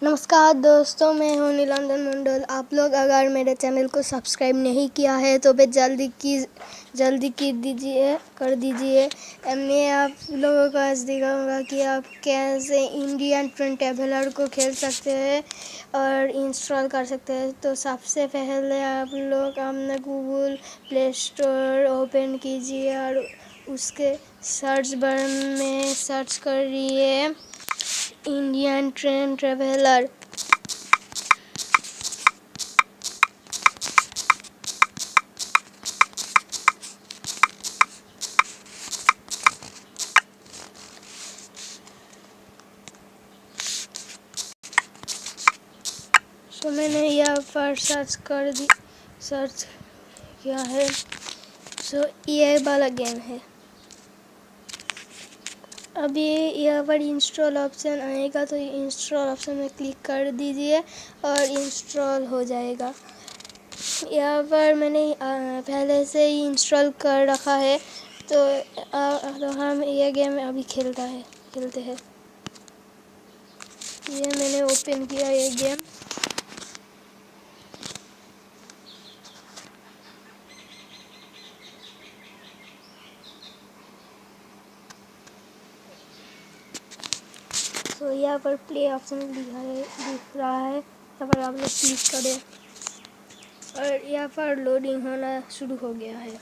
नमस्कार दोस्तों, मैं हूं नीलांजन मंडल। आप लोग अगर मेरे चैनल को सब्सक्राइब नहीं किया है तो वे जल्दी कर दीजिए। मैं आप लोगों को आज दिखाऊंगा कि आप कैसे इंडियन ट्रैवलर को खेल सकते हैं और इंस्टॉल कर सकते हैं। तो सबसे पहले आप लोग अपना गूगल प्ले स्टोर ओपन कीजिए और उसके सर्च बार में सर्च करिए इंडियन ट्रैवलर। तो मैंने यहाँ पर सर्च किया है। ये वाला गेम है। अभी यहाँ पर इंस्टॉल ऑप्शन आएगा तो इंस्टॉल ऑप्शन में क्लिक कर दीजिए और इंस्टॉल हो जाएगा। यहाँ पर मैंने पहले से ही इंस्टॉल कर रखा है। तो हम ये गेम अभी खेलते हैं। ये मैंने ओपन किया ये गेम। तो यहाँ पर प्ले ऑप्शन दिख रहा है। यहाँ पर आप लोग क्लिक करें और यहाँ पर लोडिंग होना शुरू हो गया है।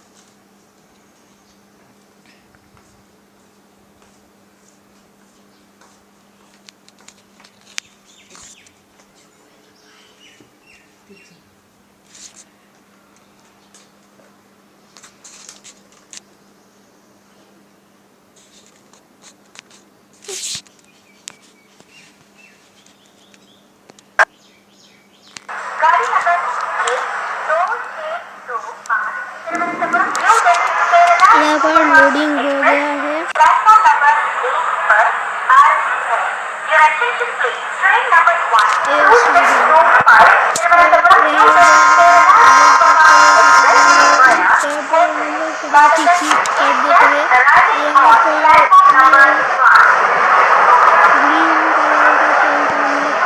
यहाँ पर लोडिंग हो गया है।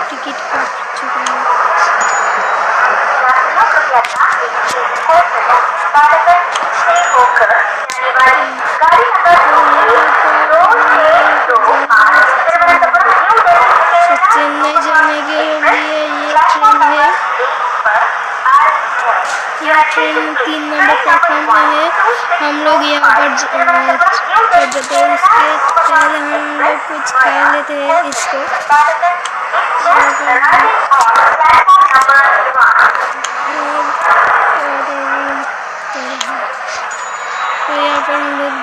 टिकट काट चुका है। चेन्नई जाने के लिए ये ट्रेन है। यह ट्रेन 3 नंबर प्लेटफॉर्म में है। हम लोग यहाँ पर इसके पहले हम लोग कुछ खा लेते हैं इसको। तो यहाँ पर हम लोग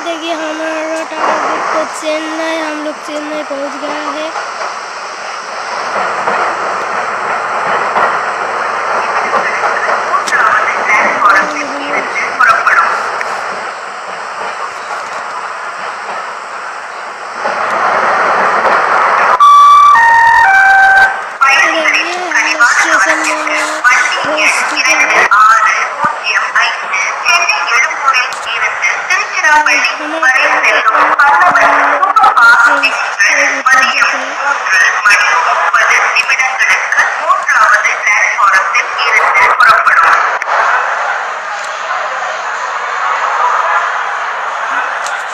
देखिए हमारा टारगेट तो चेन्नई, हम लोग चेन्नई पहुंच गया है। स्टेशन में पहुंच चुके हैं।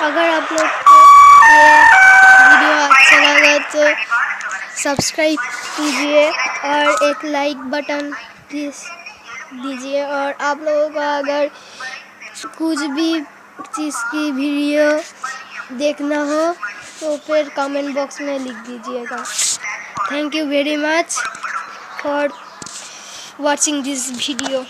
अगर आप लोग को ये वीडियो अच्छा लगा तो सब्सक्राइब कीजिए और एक लाइक बटन दीजिए। और आप लोगों को अगर कुछ भी चीज़ की वीडियो देखना हो तो फिर कमेंट बॉक्स में लिख दीजिएगा। Thank you very much for watching this video.